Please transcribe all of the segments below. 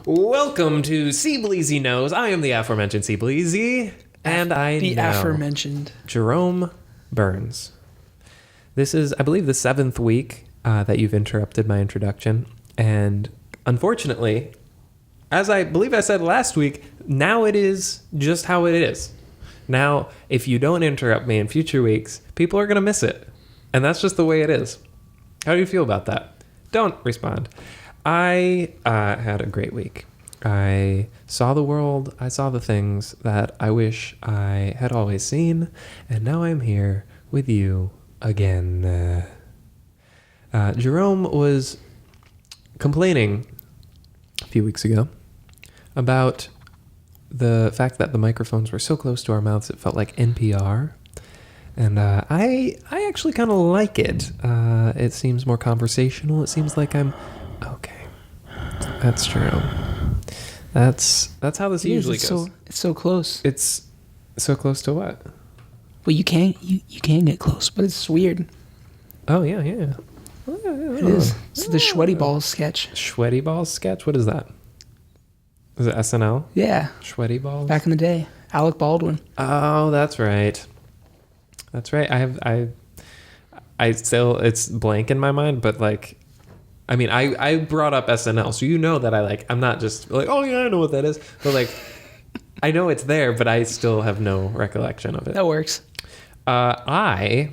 Welcome to CBleezy Knows. I am the aforementioned CBleezy, and I the know aforementioned Jerome Burns. This is, I believe, the 7th week that you've interrupted my introduction, and unfortunately, as I believe I said last week, now it is just how it is. Now, if you don't interrupt me in future weeks, people are going to miss it, and that's just the way it is. How do you feel about that? Don't respond. I had a great week. I saw the world. I saw the things that I wish I had always seen. And now I'm here with you again. Jerome was complaining a few weeks ago about the fact that the microphones were so close to our mouths it felt like NPR. And I actually kind of like it. It seems more conversational. It seems like I'm... Okay. That's true. That's how this usually goes. It's so close. It's so close to what? Well, you can get close, but it's weird. Oh, yeah. It is. It's the Sweaty Balls sketch. Sweaty Balls sketch? What is that? Is it SNL? Yeah. Sweaty Balls? Back in the day. Alec Baldwin. Oh, that's right. That's right. I still, it's blank in my mind, but like, I mean, I brought up SNL, so you know that I'm not just like, oh yeah, I know what that is. But like, I know it's there, but I still have no recollection of it. That works. I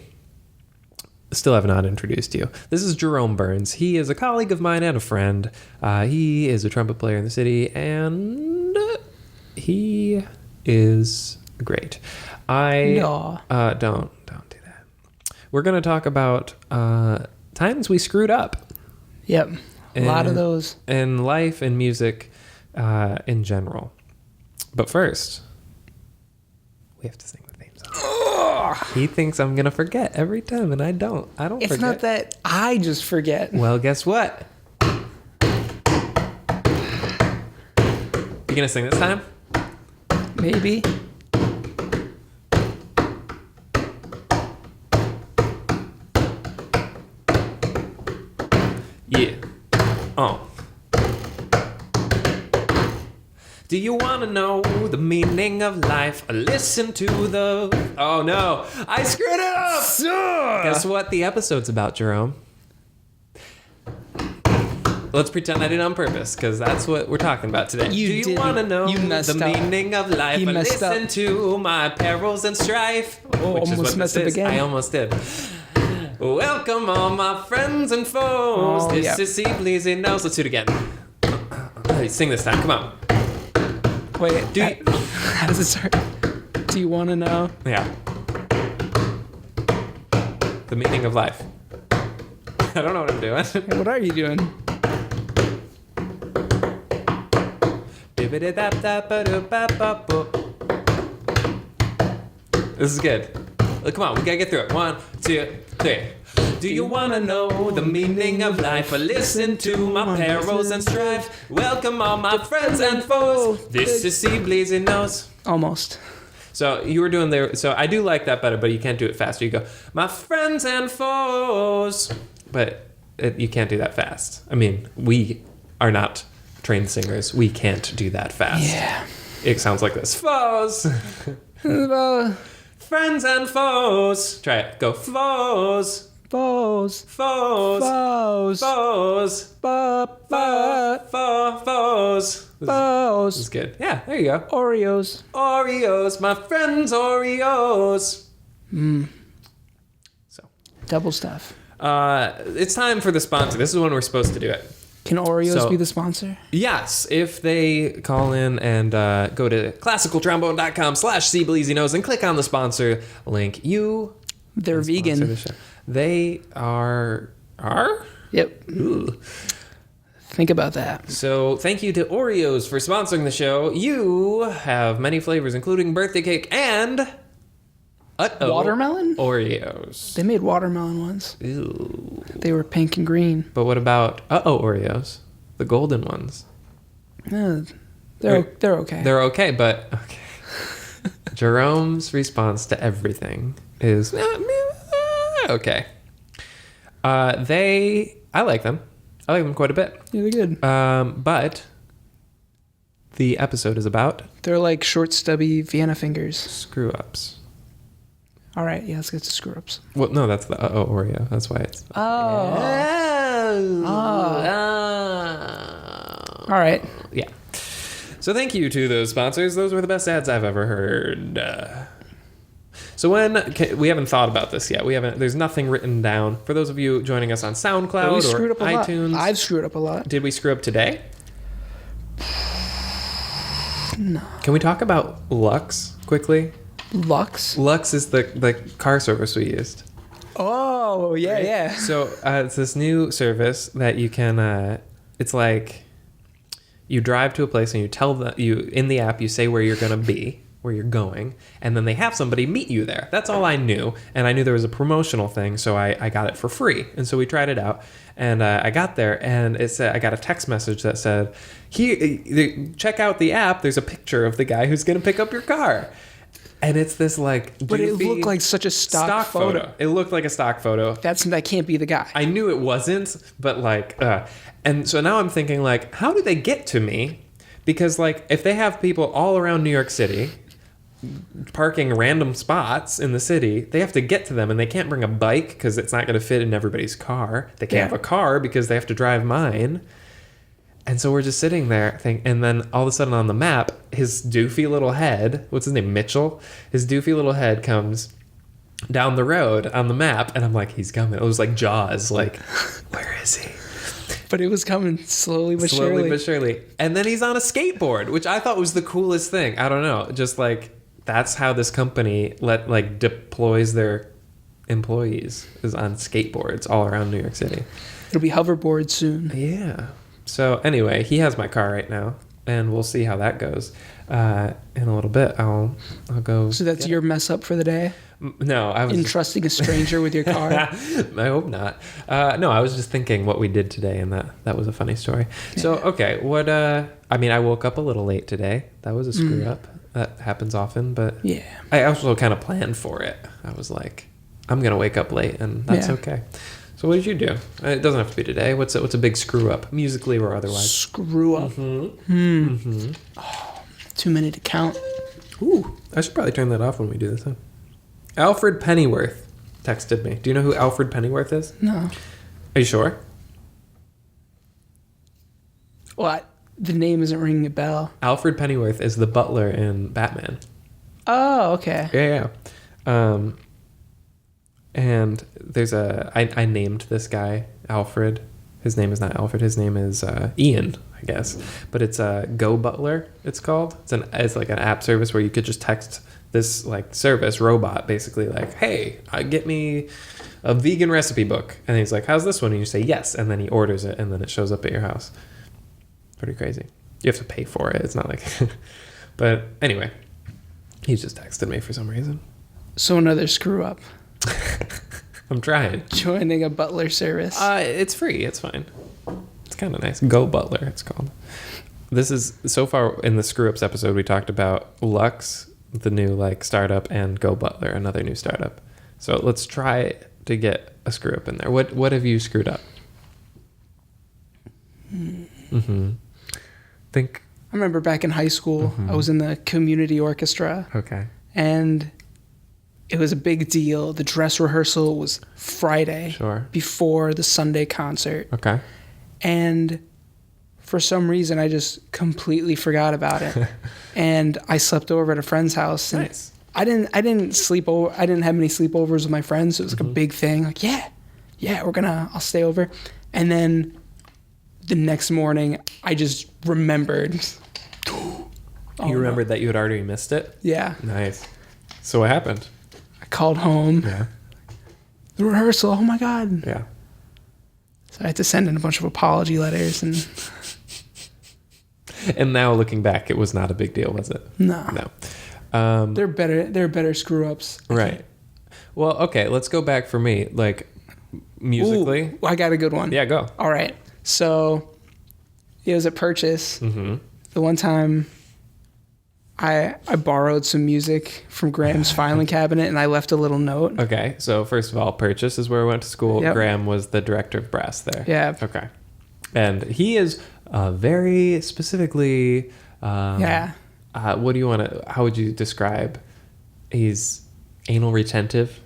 still have not introduced you. This is Jerome Burns. He is a colleague of mine and a friend. He is a trumpet player in the city, and he is great. No. Don't do that. We're going to talk about times we screwed up. Yep. A lot of those. In life and music in general. But first, we have to sing the theme song. He thinks I'm going to forget every time, and I don't. I don't forget. It's not that I just forget. Well, guess what? You going to sing this time? Maybe. Yeah. Oh. Do you want to know the meaning of life? Listen to the... Oh, no. I screwed it up! Guess what the episode's about, Jerome? Let's pretend I did it on purpose, because that's what we're talking about today. Do you want to know the meaning of life? Listen to my perils and strife. Oh, almost messed up again. I almost did. Welcome all my friends and foes. This is CBleezy Knows. Let's do it again. Hey, sing this time. Come on. Wait, how does it start? Do you want to know? Yeah. The meaning of life. I don't know what I'm doing. Hey, what are you doing? This is good. Come on, we gotta get through it. 1, 2, 3. Do you wanna know the meaning of life? Listen to my perils and strife. Welcome all my friends and foes. This is CBleezy Knows. Almost. So you were doing there. So I do like that better, but you can't do it faster. You go, my friends and foes. But you can't do that fast. I mean, we are not trained singers. We can't do that fast. Yeah. It sounds like this. Foes. Friends and foes. Try it. Go, foes. Foes. Foes. Foes. Foes. Foes. This is good. Yeah, there you go. Oreos. Oreos. My friends Oreos. So. Double stuff. It's time for the sponsor. This is when we're supposed to do it. Can Oreos be the sponsor? Yes, if they call in and go to classicaltrombone.com/CBleezyKnows and click on the sponsor link. They're vegan. They are? Yep. Ooh. Think about that. So thank you to Oreos for sponsoring the show. You have many flavors, including birthday cake and... watermelon? Oreos. They made watermelon ones. Ew. They were pink and green. But what about Oreos? The golden ones. They're okay. They're okay, but... Okay. Jerome's response to everything is... okay. I like them. I like them quite a bit. Yeah, they're good. But the episode is about They're like short, stubby Vienna fingers. screw ups. All right, yeah, let's get to screw ups. Well, no, that's the Oreo. That's why it's. Oh. All right. Yeah. So thank you to those sponsors. Those were the best ads I've ever heard. So we haven't thought about this yet. There's nothing written down. For those of you joining us on But we SoundCloud screwed or up a lot. iTunes, I've screwed up a lot. did we screw up today? No. Can we talk about Lux quickly? Lux? Lux is the car service we used. Oh, yeah, yeah. So it's this new service that you can. It's like you drive to a place and you in the app you say where you're gonna be, where you're going, and then they have somebody meet you there. That's all I knew, and I knew there was a promotional thing, so I got it for free, and so we tried it out, and I got there, and it said I got a text message that said, "Here, check out the app. There's a picture of the guy who's gonna pick up your car." And it's this like, But it looked like such a stock photo. It looked like a stock photo. That can't be the guy. I knew it wasn't, but like, and so now I'm thinking like, how do they get to me? Because like, if they have people all around New York City parking random spots in the city, they have to get to them, and they can't bring a bike because it's not going to fit in everybody's car. They can't have a car because they have to drive mine. And so we're just sitting there, and then all of a sudden on the map, his doofy little head, what's his name, Mitchell? His doofy little head comes down the road on the map, and I'm like, he's coming. It was like Jaws, like, where is he? But it was coming slowly but surely. Slowly but surely. And then he's on a skateboard, which I thought was the coolest thing. I don't know, just like, that's how this company deploys their employees, is on skateboards all around New York City. It'll be hoverboard soon. Yeah. So anyway, he has my car right now, and we'll see how that goes. In a little bit, I'll go. So that's your mess up for the day? No, I was Entrusting a stranger with your car? I hope not. No, I was just thinking what we did today, and that was a funny story. So okay, I woke up a little late today. That was a screw up. That happens often, but yeah, I also kind of planned for it. I was like, I'm gonna wake up late, and that's okay. So what did you do? It doesn't have to be today. What's a big screw up, musically or otherwise? Screw up. Oh, too many to count. Ooh, I should probably turn that off when we do this. Huh? Alfred Pennyworth texted me. Do you know who Alfred Pennyworth is? No. Are you sure? What? The name isn't ringing a bell. Alfred Pennyworth is the butler in Batman. Oh, okay. Yeah. And there's I named this guy Alfred. His name is not Alfred. His name is Ian, I guess. But it's Go Butler. It's called. It's like an app service where you could just text this like service robot, basically like, hey, get me a vegan recipe book. And he's like, how's this one? And you say yes, and then he orders it, and then it shows up at your house. Pretty crazy. You have to pay for it. It's not like, but anyway, he just texted me for some reason. So another screw up. I'm trying. Joining a butler service. It's free. It's fine. It's kind of nice. Go Butler, it's called. This is, so far in the Screw Ups episode, we talked about Lux, the new like startup, and Go Butler, another new startup. So let's try to get a screw up in there. What have you screwed up? Think. I remember back in high school, I was in the community orchestra. Okay. And it was a big deal. The dress rehearsal was Friday. Sure. Before the Sunday concert. Okay. And for some reason, I just completely forgot about it. And I slept over at a friend's house. And nice. I didn't sleep over. I didn't have many sleepovers with my friends. So it was like a big thing. Like, I'll stay over. And then the next morning, I just remembered. You remembered that you had already missed it? Yeah. Nice. So what happened? I called home. Yeah. The rehearsal. Oh my God. Yeah. So I had to send in a bunch of apology letters and. And now looking back, it was not a big deal, was it? No. They're better screw ups. Right. Well, okay. Let's go back for me. Like musically. Ooh, I got a good one. Yeah, go. All right. So it was at Purchase. Mm-hmm. The one time I borrowed some music from Graham's filing cabinet and I left a little note. Okay. So first of all, Purchase is where I went to school. Yep. Graham was the director of brass there. Yeah. Okay. And he is very specifically Yeah. What do you want to? How would you describe? He's anal retentive.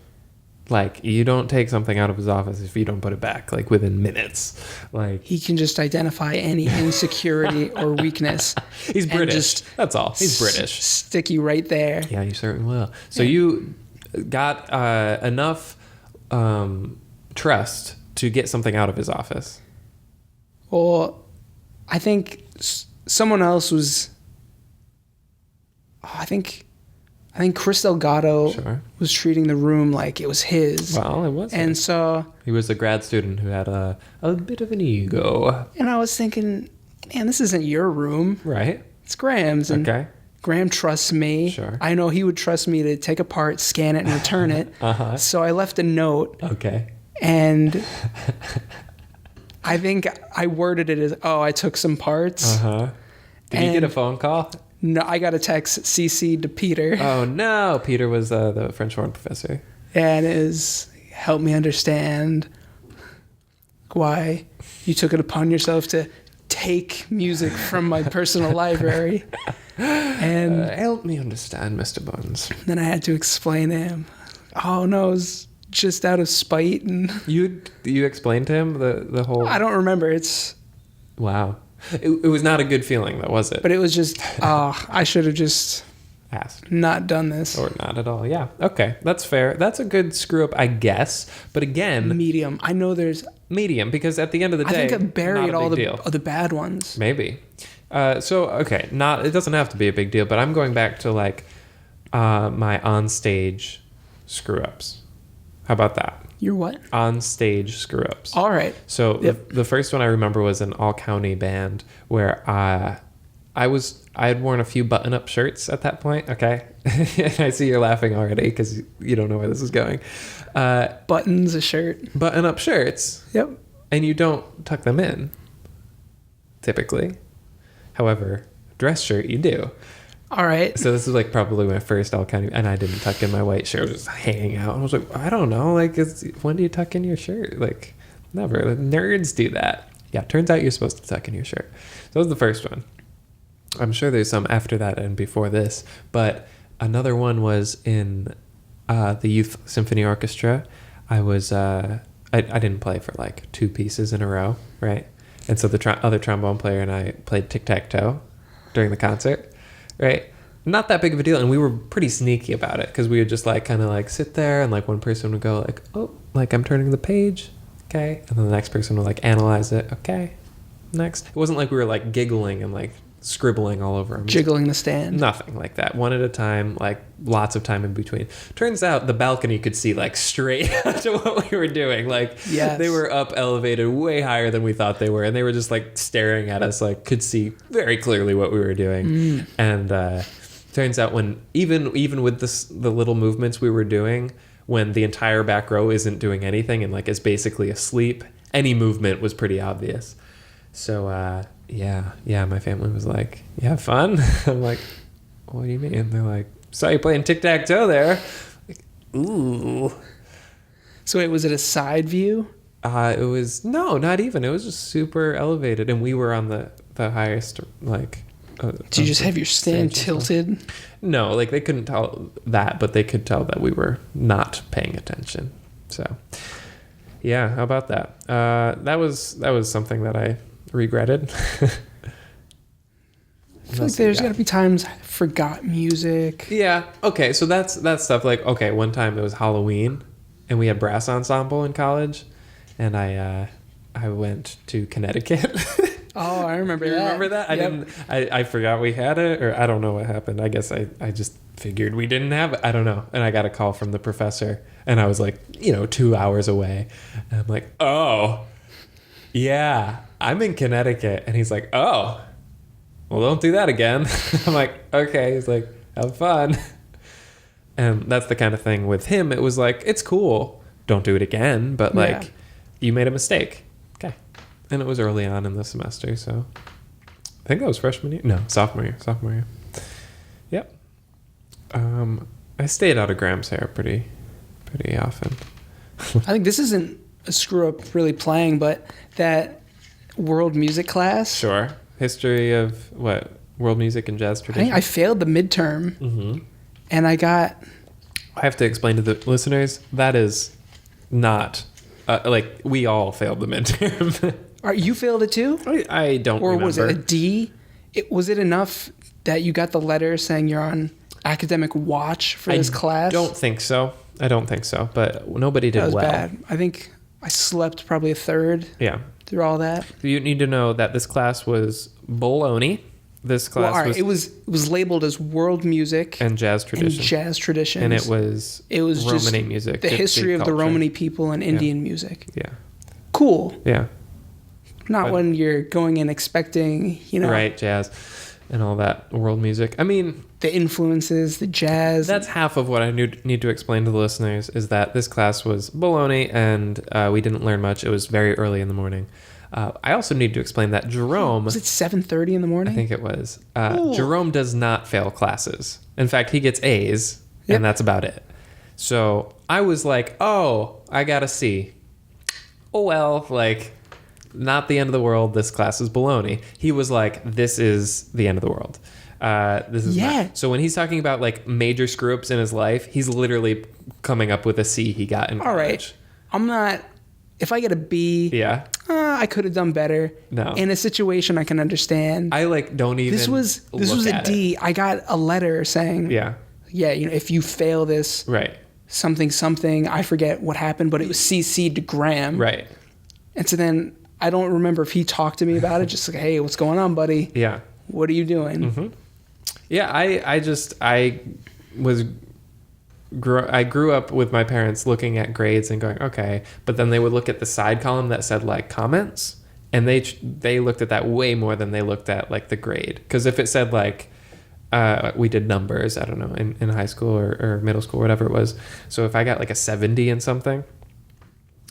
Like, you don't take something out of his office if you don't put it back, like, within minutes. Like, He can just identify any insecurity or weakness. he's and British. just That's all. He's British. Stick you right there. Yeah, you certainly will. So you got enough trust to get something out of his office. Well, I think someone else was. I think Chris Delgado Sure. was treating the room like it was his. Well, it was. And so. He was a grad student who had a bit of an ego. And I was thinking, man, this isn't your room. Right. It's Graham's. And Okay. Graham trusts me. Sure. I know he would trust me to take apart, scan it, and return it. Uh-huh. So I left a note. Okay. And I think I worded it as, I took some parts. Uh-huh. Did you get a And- phone call? No, I got a text CC'd to Peter. Oh, no. Peter was the French horn professor. And it is, help me understand why you took it upon yourself to take music from my personal library. And Help me understand, Mr. Buns. then I had to explain to him, oh no, it was just out of spite. And You explained to him the whole... I don't remember. It's, Wow. It was not a good feeling, though, was it? but it was just, I should have just Asked. not done this. Or not at all. Yeah. Okay. That's fair. That's a good screw up, I guess. But again, Medium. I know there's, medium, because at the end of the I day, think I buried not a all big deal. the bad ones. Maybe. Okay. It doesn't have to be a big deal, but I'm going back to like my onstage screw ups. How about that? You're what? On stage screw ups. All right. So Yep. the first one I remember was an all county band where I had worn a few button up shirts at that point. Okay, I see you're laughing already because you don't know where this is going. Buttons, a shirt. Button up shirts, Yep. and you don't tuck them in. Typically, however, dress shirt you do. All right. So this is like probably my first all county, and I didn't tuck in my white shirt. It was just hanging out. I was like, I don't know. Like, when do you tuck in your shirt? Like, never. Like, nerds do that. Yeah, turns out you're supposed to tuck in your shirt. So that was the first one. I'm sure there's some after that and before this, but another one was in the Youth Symphony Orchestra. I was I didn't play for like 2 pieces in a row, right? And so the other trombone player and I played tic-tac-toe during the concert. Right. Not that big of a deal. And we were pretty sneaky about it because we would just like kind of like sit there and like one person would go like, oh, like I'm turning the page. Okay. And then the next person would like analyze it. Okay. Next. It wasn't like we were like giggling and like scribbling all over them. Jiggling the stand. Nothing like that. One at a time, like lots of time in between. Turns out the balcony could see like straight to what we were doing. Like Yes. they were up elevated way higher than we thought they were. And they were just like staring at us, like could see very clearly what we were doing. And turns out when even with the little movements we were doing, when the entire back row isn't doing anything and like is basically asleep, any movement was pretty obvious. So yeah, my family was like, you have fun? I'm like, what do you mean? They're like, saw you playing tic-tac-toe there. Like, ooh. So wait, was it a side view? It was, no, not even. It was just super elevated. And we were on the highest, like... Did you just have your stand tilted? No, like they couldn't tell that, but they could tell that we were not paying attention. So, yeah, how about that? That was something that I regretted. I feel like there's got to be times I forgot music. Yeah. Okay. So that's stuff like, okay, one time it was Halloween and we had brass ensemble in college and I went to Connecticut. Oh, I remember You that. remember that? Yep. I forgot we had it, or I don't know what happened. I guess I just figured we didn't have it. I don't know. And I got a call from the professor and I was like, 2 hours away. And I'm like, oh, yeah, I'm in Connecticut. And he's like, oh, well, don't do that again. I'm like, okay. He's like, have fun. And that's the kind of thing with him. It was like, it's cool. Don't do it again. But like, Yeah. you made a mistake. Okay. And it was early on in the semester. So I think that was freshman year. No, sophomore year. Yep. I stayed out of Graham's hair pretty often. I think this isn't a screw up really playing, but that world music class. Sure. History of what? World music and jazz I tradition. think I failed the midterm, and I got. I have to explain to the listeners that is not like we all failed the midterm. You failed it too, I don't or remember. was it a D? Was it enough that you got the letter saying you're on academic watch for this class? I don't think so. But nobody did That was well. bad. I think I slept probably a third Yeah. through all that. You need to know that this class was baloney. This class Well, all right, it was labeled as world music and jazz tradition. and jazz traditions. And it was just Romany music. the gypsy history of the culture. Romany people and Indian music. Yeah. Cool. Yeah. Not But- when you're going in expecting, Right, jazz and all that world music. I mean, the influences, the jazz. that's half of what I need to explain to the listeners is that this class was baloney and we didn't learn much. It was very early in the morning. I also need to explain that Jerome... Was it 7:30 in the morning? I think it was. Ooh. Jerome does not fail classes. In fact, he gets A's, Yep. and that's about it. So I was like, oh, I got a C. Oh, well, like, not the end of the world. This class is baloney. He was like, this is the end of the world. This is Yeah. not. So when he's talking about, like, major screw-ups in his life, he's literally coming up with a C he got in college. All right. I'm not... If I get a B, Yeah. I could have done better. No. In a situation I can understand. I, like, don't even This was look a at D. I got a letter saying, it. Yeah. if you fail this, Right. something, I forget what happened, but it was CC'd to Graham. Right. And so then I don't remember if he talked to me about it, just like, hey, what's going on, buddy? Yeah. What are you doing? Yeah, I grew up with my parents looking at grades and going, okay, but then they would look at the side column that said like comments, and they looked at that way more than they looked at like the grade. Because if it said like we did numbers, I don't know, in high school or middle school, whatever it was. So if I got like a 70 in something,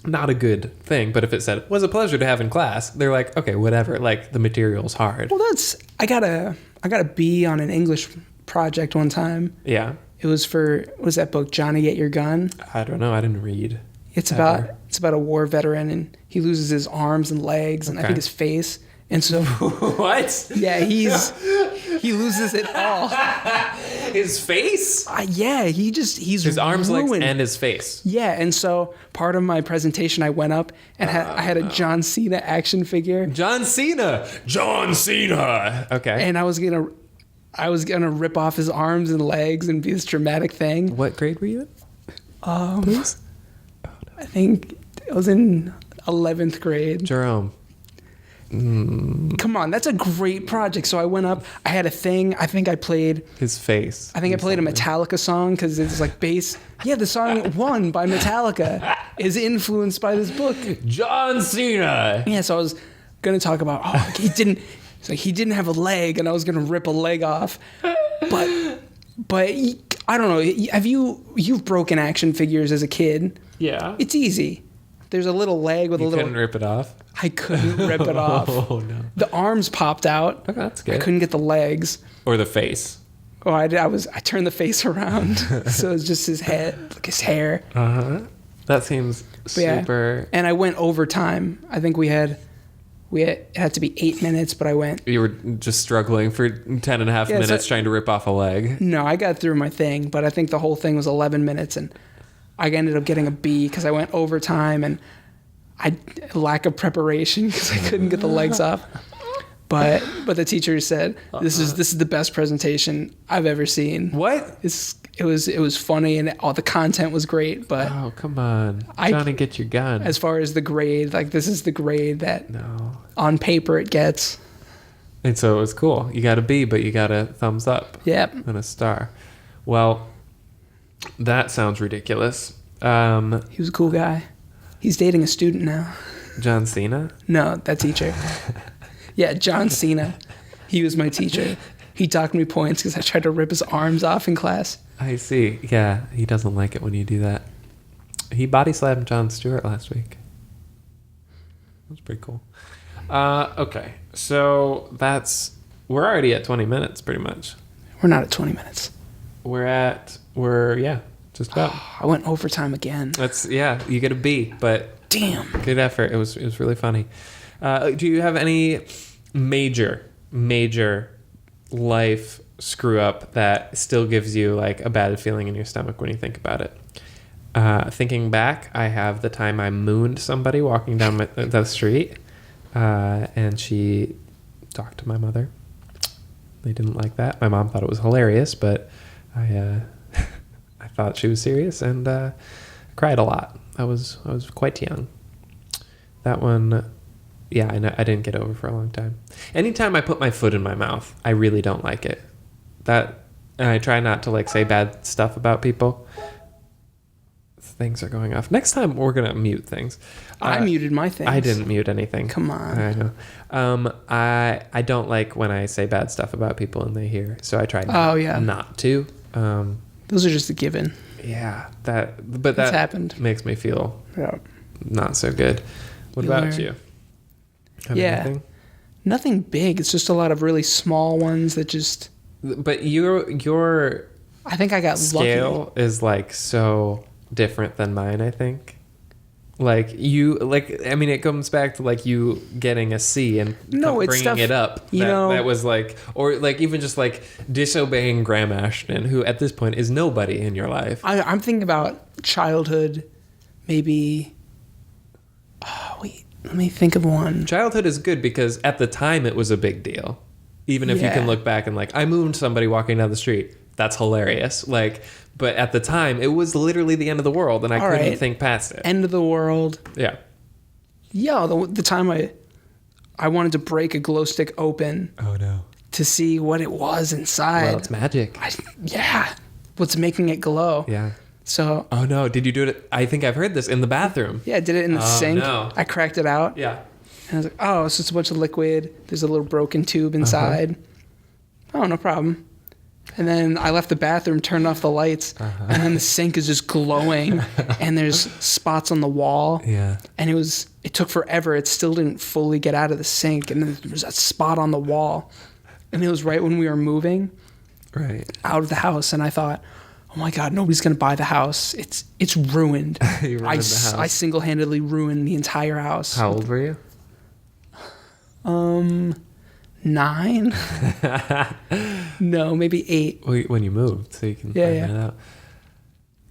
not a good thing. But if it said was a pleasure to have in class, they're like, okay, whatever. Like the material's hard. Well, I got a B on an English project one time. Yeah. It was for, what was that book, Johnny Get Your Gun? I don't know. I didn't read. It's Ever. about a war veteran, and he loses his arms and legs, and I Okay. think his face. And so, What? yeah, he loses it all. His face? Yeah, he's His arms, legs, ruined. and his face. Yeah, and so part of my presentation, I went up and I had a John Cena action figure, John Cena. Okay. and I was gonna rip off his arms and legs and be this dramatic thing. What grade were you in? Please? I think it was in 11th grade. Jerome. Come on, that's a great project. So I went up. I had a thing. I think I played His face. a Metallica song because it's like bass. Yeah, the song "One" by Metallica is influenced by this book. John Cena. Yeah, so I was gonna talk about he didn't have a leg, and I was gonna rip a leg off, but I don't know. You've broken action figures as a kid? Yeah. It's easy. There's a little leg with You a little. couldn't rip it off? I couldn't rip it off. Oh, no. The arms popped out. Okay, that's I good. couldn't get the legs. Or the face. Oh, I turned the face around, so it's just his head, like his hair. Uh-huh. That seems Yeah. super... And I went overtime. I think it had to be 8 minutes, but I went. You were just struggling for 10 and a half Yeah, minutes so- trying to rip off a leg. No, I got through my thing, but I think the whole thing was 11 minutes, and I ended up getting a B because I went overtime and lack of preparation because I couldn't get the legs off. But the teacher said this is the best presentation I've ever seen. What? It was funny and all the content was great, but Oh, come on. Johnny, get your gun. as far as the grade, like this is the grade that No. on paper it gets. And so it was cool. You got a B, but you got a thumbs up Yep. and a star. Well, that sounds ridiculous. He was a cool guy. He's dating a student now. John Cena? No, that teacher. Yeah, John Cena. He was my teacher. He docked me points because I tried to rip his arms off in class. I see. Yeah, he doesn't like it when you do that. He body slammed Jon Stewart last week. That's pretty cool. Okay, so we're already at 20 minutes pretty much. We're not at 20 minutes. We're just about. I went overtime again. You get a B, but Damn. good effort. It was really funny. Do you have any major life screw up that still gives you like a bad feeling in your stomach when you think about it. Thinking back, I have the time I mooned somebody walking down the street, and she talked to my mother. They didn't like that. My mom thought it was hilarious, but I thought she was serious, and cried a lot. I was quite young. That one, yeah, I didn't get over for a long time. Anytime I put my foot in my mouth, I really don't like it. And I try not to like say bad stuff about people. Things are going off. Next time we're gonna mute things. I muted my things. I didn't mute anything. Come on. I know. I don't like when I say bad stuff about people and they hear. So I try not to. Those are just a given. Yeah, that happened. Makes me feel not so good. What about you? Anything? Nothing big. It's just a lot of really small ones that just. But your I think I got scale lucky. Is like so different than mine, I think. Like it comes back to like you getting a C and bringing stuff, it up. That was like, or like even just like disobeying Graham Ashton, who at this point is nobody in your life. I'm thinking about childhood, maybe. Oh, wait, let me think of one. Childhood is good because at the time it was a big deal. Even if you can look back and like, I mooned somebody walking down the street. That's hilarious. Like, but at the time, it was literally the end of the world, and I couldn't think past it. End of the world. Yeah. Yeah, the time I wanted to break a glow stick open. Oh, no. To see what it was inside. Well, it's magic. What's making it glow. Yeah. So. Oh, no. Did you do it? I think I've heard this in the bathroom. Yeah, I did it in the sink. No. I cracked it out. Yeah. And I was like, oh, it's just a bunch of liquid. There's a little broken tube inside. Oh, no problem. And then I left the bathroom, turned off the lights, and then the sink is just glowing, and there's spots on the wall. Yeah. And it took forever. It still didn't fully get out of the sink, and then there was that spot on the wall. And it was right when we were moving out of the house, and I thought, oh my God, nobody's going to buy the house. It's ruined. You ruined the house. I single-handedly ruined the entire house. How old were you? 9? No, maybe 8. When you moved, so you can find it out.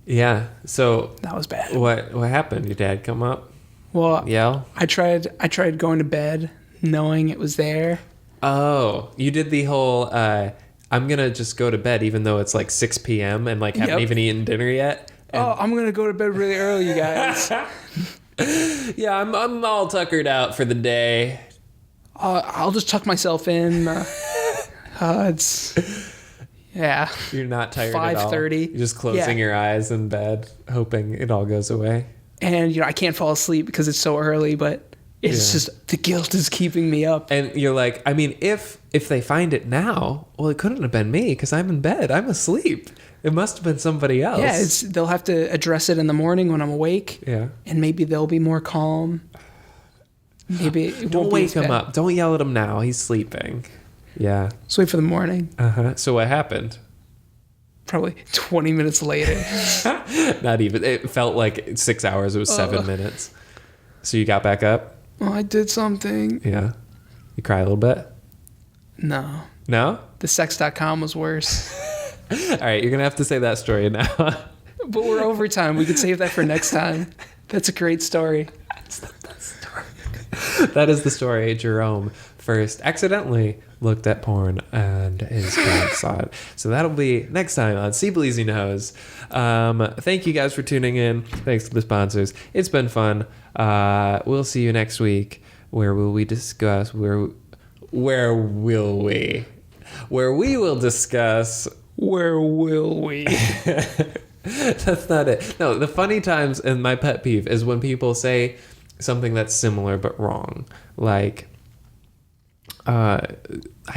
Yeah. So that was bad. What happened? Your dad come up? Well, yell? I tried going to bed knowing it was there. Oh, you did the whole I'm gonna just go to bed even though it's like 6 p.m. and like haven't even eaten dinner yet. And I'm gonna go to bed really early, you guys. Yeah, I'm all tuckered out for the day. I'll just tuck myself in. You're not tired at all. 5:30. You're just closing your eyes in bed, hoping it all goes away. And I can't fall asleep because it's so early, but it's just the guilt is keeping me up. And you're like, I mean, if they find it now, well, it couldn't have been me because I'm in bed. I'm asleep. It must have been somebody else. Yeah, they'll have to address it in the morning when I'm awake. Yeah. And maybe they'll be more calm. Maybe it Don't won't wake be him up. Don't yell at him now. He's sleeping. Yeah. Just wait for the morning. So what happened? Probably 20 minutes later. Not even. It felt like 6 hours. It was 7 minutes. So you got back up? Oh, I did something. Yeah. You cry a little bit? No. No? The sex.com was worse. All right. You're going to have to say that story now. But we're over time. We could save that for next time. That's a great story. That is the story. Jerome first accidentally looked at porn and his dad saw it. So that'll be next time on CBleezy Knows. Thank you guys for tuning in. Thanks to the sponsors. It's been fun. We'll see you next week. Where will we discuss? Where will we? Where we will discuss. Where will we? That's not it. No, the funny times and my pet peeve is when people say something that's similar but wrong. Like, I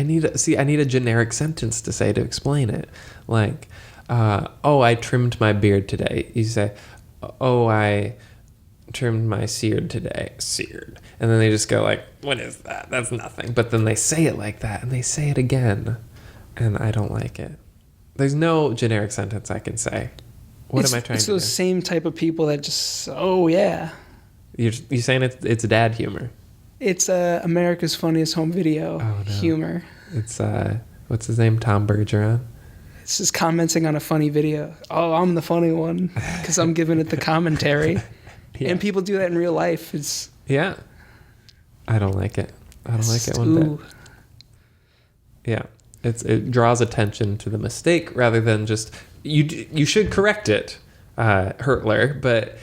need a generic sentence to say to explain it. Like, I trimmed my beard today. You say, oh, I trimmed my seared today. Seared. And then they just go like, what is that? That's nothing. But then they say it like that and they say it again. And I don't like it. There's no generic sentence I can say. What am I trying to do? It's those same type of people that just, oh yeah. You're saying it's dad humor. It's America's Funniest Home Video humor. It's What's his name? Tom Bergeron. It's just commenting on a funny video. Oh, I'm the funny one because I'm giving it the commentary. Yeah. And people do that in real life. It's Yeah. I don't like it. I don't like it one bit. ooh. Yeah. It draws attention to the mistake rather than just you should correct it, Hurtler, but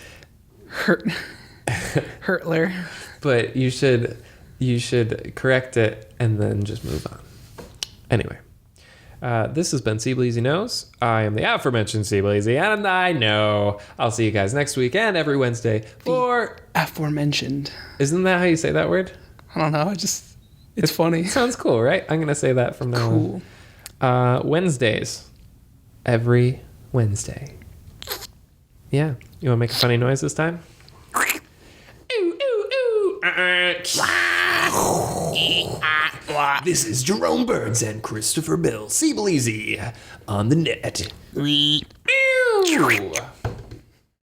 Hurtler. but you should correct it and then just move on. Anyway, this has been CBleezy Knows. I am the aforementioned CBleezy, and I know I'll see you guys next week and every Wednesday for Aforementioned. Isn't that how you say that word? I don't know. It's funny. Sounds cool, right? I'm gonna say that from now Cool. on. Wednesdays, every Wednesday. Yeah, you want to make a funny noise this time? Ooh, ooh, ooh. This is Jerome Burns and Christopher Bill CBleezy on the net. Ew.